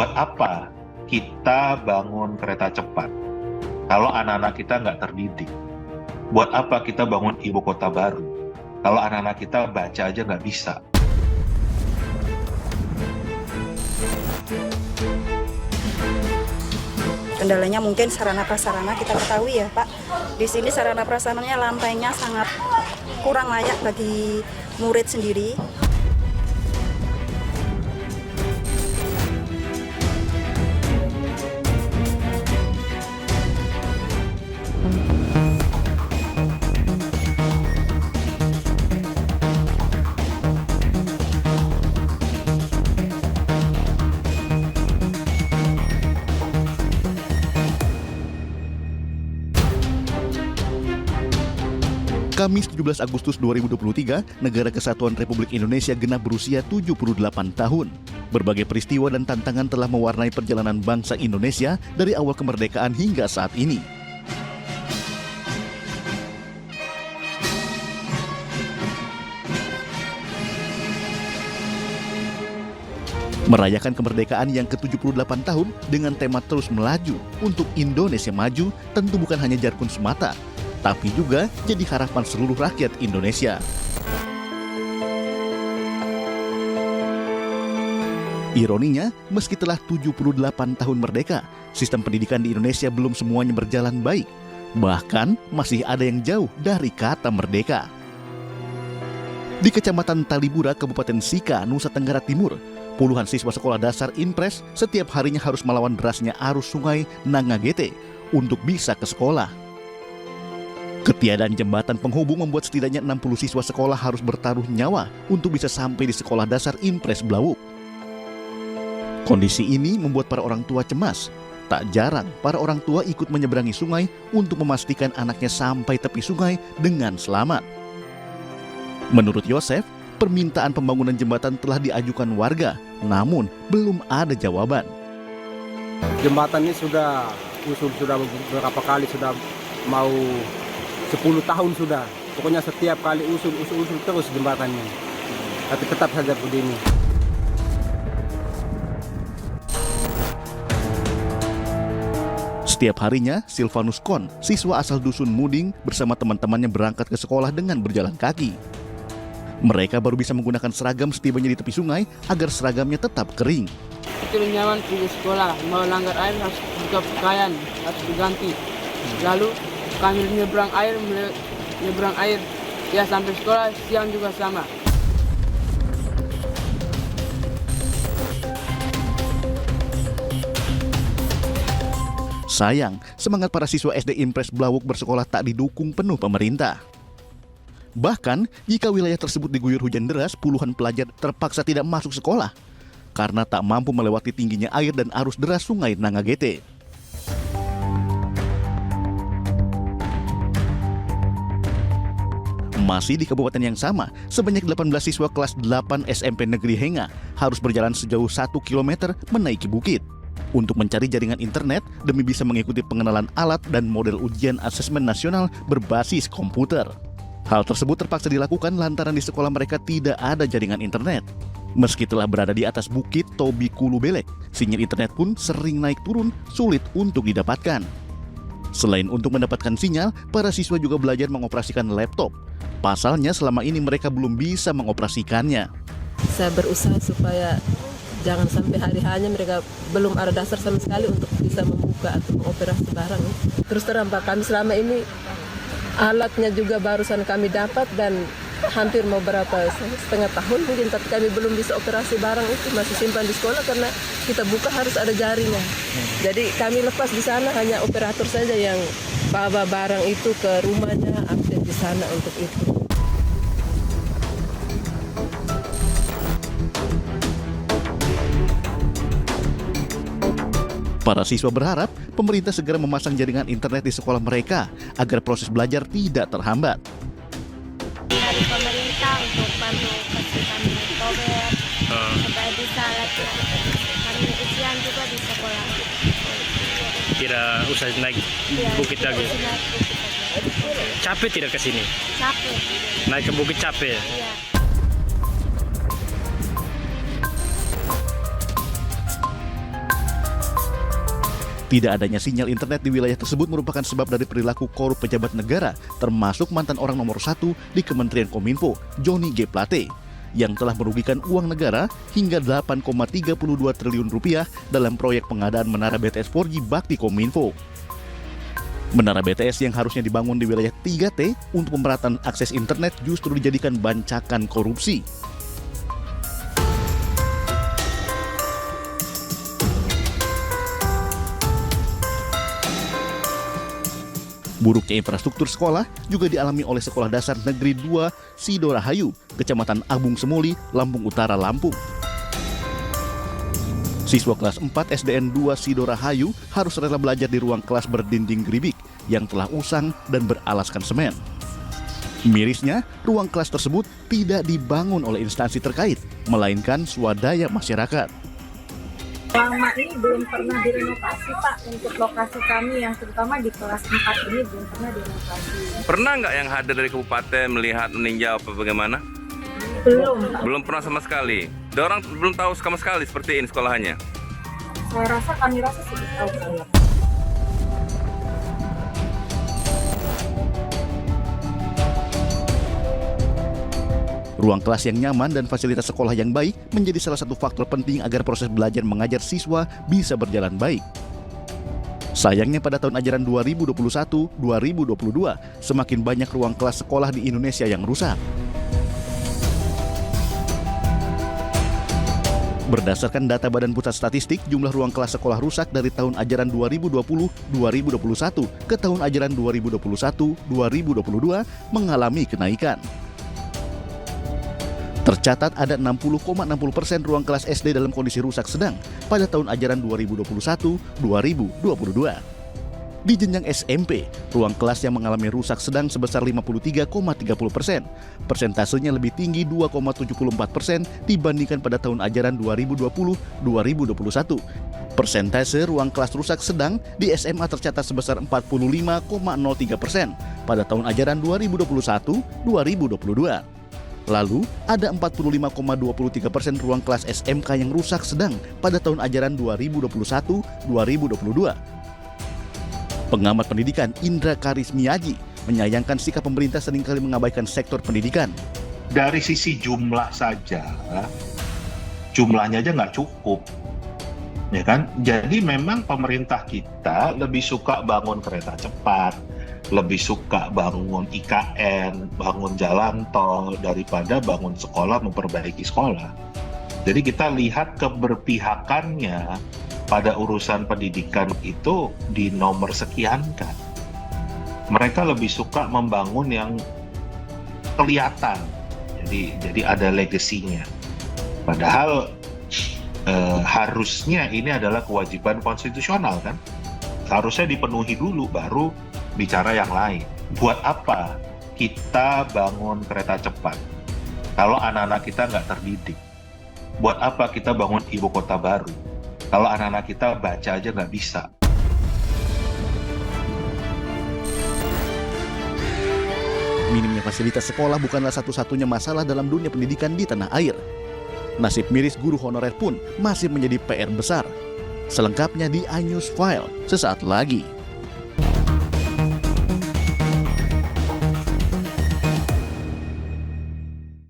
Buat apa kita bangun kereta cepat kalau anak-anak kita nggak terdidik? Buat apa kita bangun ibu kota baru kalau anak-anak kita baca aja nggak bisa? Kendalanya mungkin sarana prasarana, kita ketahui ya Pak. Di sini sarana prasarananya lantainya sangat kurang layak bagi murid sendiri. Kamis 17 Agustus 2023, Negara Kesatuan Republik Indonesia genap berusia 78 tahun. Berbagai peristiwa dan tantangan telah mewarnai perjalanan bangsa Indonesia dari awal kemerdekaan hingga saat ini. Merayakan kemerdekaan yang ke-78 tahun dengan tema terus melaju untuk Indonesia maju tentu bukan hanya jargon semata, tapi juga jadi harapan seluruh rakyat Indonesia. Ironinya, meski telah 78 tahun merdeka, sistem pendidikan di Indonesia belum semuanya berjalan baik. Bahkan masih ada yang jauh dari kata merdeka. Di Kecamatan Talibura, Kabupaten Sika, Nusa Tenggara Timur, puluhan siswa sekolah dasar Impres setiap harinya harus melawan derasnya arus sungai Nangagete untuk bisa ke sekolah. Ketiadaan jembatan penghubung membuat setidaknya 60 siswa sekolah harus bertaruh nyawa untuk bisa sampai di sekolah dasar Impres Blawuk. Kondisi ini membuat para orang tua cemas. Tak jarang para orang tua ikut menyeberangi sungai untuk memastikan anaknya sampai tepi sungai dengan selamat. Menurut Yosef, permintaan pembangunan jembatan telah diajukan warga, namun belum ada jawaban. Jembatan ini sudah beberapa kali, sudah mau 10 tahun sudah. Pokoknya setiap kali usul terus jembatannya. Tapi tetap saja begini. Setiap harinya, Silvanus Kon, siswa asal Dusun Muding, bersama teman-temannya berangkat ke sekolah dengan berjalan kaki. Mereka baru bisa menggunakan seragam setibanya di tepi sungai agar seragamnya tetap kering. Itu nyaman pergi sekolah, mau langgar air harus buka pakaian, harus diganti. Lalu kami nyebrang air, ya sampai sekolah siang juga sama. Sayang, semangat para siswa SD Impres Blawuk bersekolah tak didukung penuh pemerintah. Bahkan, jika wilayah tersebut diguyur hujan deras, puluhan pelajar terpaksa tidak masuk sekolah karena tak mampu melewati tingginya air dan arus deras sungai Nangagete. Masih di kabupaten yang sama, sebanyak 18 siswa kelas 8 SMP Negeri Henga harus berjalan sejauh 1 km menaiki bukit untuk mencari jaringan internet demi bisa mengikuti pengenalan alat dan model ujian asesmen nasional berbasis komputer. Hal tersebut terpaksa dilakukan lantaran di sekolah mereka tidak ada jaringan internet. Meski telah berada di atas bukit Tobi Kulu Belek, sinyal internet pun sering naik turun, sulit untuk didapatkan. Selain untuk mendapatkan sinyal, para siswa juga belajar mengoperasikan laptop. Pasalnya selama ini mereka belum bisa mengoperasikannya. Saya berusaha supaya jangan sampai hari-harinya mereka belum ada dasar sama sekali untuk bisa membuka atau mengoperasi barang. Terus terang Pak, kami selama ini alatnya juga barusan kami dapat dan hampir mau berapa setengah tahun mungkin, tapi kami belum bisa operasi barang itu, masih simpan di sekolah karena kita buka harus ada jaringnya. Jadi kami lepas di sana, hanya operator saja yang bawa barang itu ke rumahnya, update di sana untuk itu. Para siswa berharap pemerintah segera memasang jaringan internet di sekolah mereka agar proses belajar tidak terhambat. Dari pemerintah untuk bantu kasih kami tower supaya bisa latihan kami ujian juga di sekolah. Tidak usah naik bukit lagi. Capek tidak ke sini? Capek. Naik ke bukit capek? Iya. Tidak adanya sinyal internet di wilayah tersebut merupakan sebab dari perilaku korup pejabat negara, termasuk mantan orang nomor 1 di Kementerian Kominfo, Johnny G. Plate, yang telah merugikan uang negara hingga 8,32 triliun rupiah dalam proyek pengadaan Menara BTS 4G Bakti Kominfo. Menara BTS yang harusnya dibangun di wilayah 3T untuk pemerataan akses internet justru dijadikan bancakan korupsi. Buruknya infrastruktur sekolah juga dialami oleh Sekolah Dasar Negeri 2 Sidorahayu, Kecamatan Abung Semoli, Lampung Utara, Lampung. Siswa kelas 4 SDN 2 Sidorahayu harus rela belajar di ruang kelas berdinding geribik yang telah usang dan beralaskan semen. Mirisnya, ruang kelas tersebut tidak dibangun oleh instansi terkait, melainkan swadaya masyarakat. Selama ini belum pernah direnovasi, Pak, untuk lokasi kami yang terutama di kelas 4 ini belum pernah direnovasi. Pernah nggak yang hadir dari kabupaten melihat, meninjau apa bagaimana? Belum, Pak. Belum pernah sama sekali. Orang belum tahu sama sekali seperti ini sekolahannya. Kami rasa sudah tahu, Pak. Ruang kelas yang nyaman dan fasilitas sekolah yang baik menjadi salah satu faktor penting agar proses belajar mengajar siswa bisa berjalan baik. Sayangnya pada tahun ajaran 2021-2022, semakin banyak ruang kelas sekolah di Indonesia yang rusak. Berdasarkan data Badan Pusat Statistik, jumlah ruang kelas sekolah rusak dari tahun ajaran 2020-2021 ke tahun ajaran 2021-2022 mengalami kenaikan. Tercatat ada 60,60% ruang kelas SD dalam kondisi rusak sedang pada tahun ajaran 2021-2022. Di jenjang SMP, ruang kelas yang mengalami rusak sedang sebesar 53,30%. Persentasenya lebih tinggi 2,74% dibandingkan pada tahun ajaran 2020-2021. Persentase ruang kelas rusak sedang di SMA tercatat sebesar 45,03% pada tahun ajaran 2021-2022. Lalu, ada 45,23% ruang kelas SMK yang rusak sedang pada tahun ajaran 2021-2022. Pengamat pendidikan Indra Karismiaji menyayangkan sikap pemerintah seringkali mengabaikan sektor pendidikan. Dari sisi jumlah saja, jumlahnya aja nggak cukup. Ya kan? Jadi memang pemerintah kita lebih suka bangun kereta cepat, lebih suka bangun IKN, bangun jalan tol, daripada bangun sekolah, memperbaiki sekolah. Jadi kita lihat keberpihakannya pada urusan pendidikan itu di nomor sekian kan. Mereka lebih suka membangun yang kelihatan, jadi ada legasinya. Padahal harusnya ini adalah kewajiban konstitusional kan. Harusnya dipenuhi dulu baru bicara yang lain. Buat apa kita bangun kereta cepat kalau anak-anak kita nggak terdidik? Buat apa kita bangun ibu kota baru kalau anak-anak kita baca aja nggak bisa? Minimnya fasilitas sekolah bukanlah satu-satunya masalah dalam dunia pendidikan di tanah air. Nasib miris guru honorer pun masih menjadi PR besar. Selengkapnya di iNews File sesaat lagi.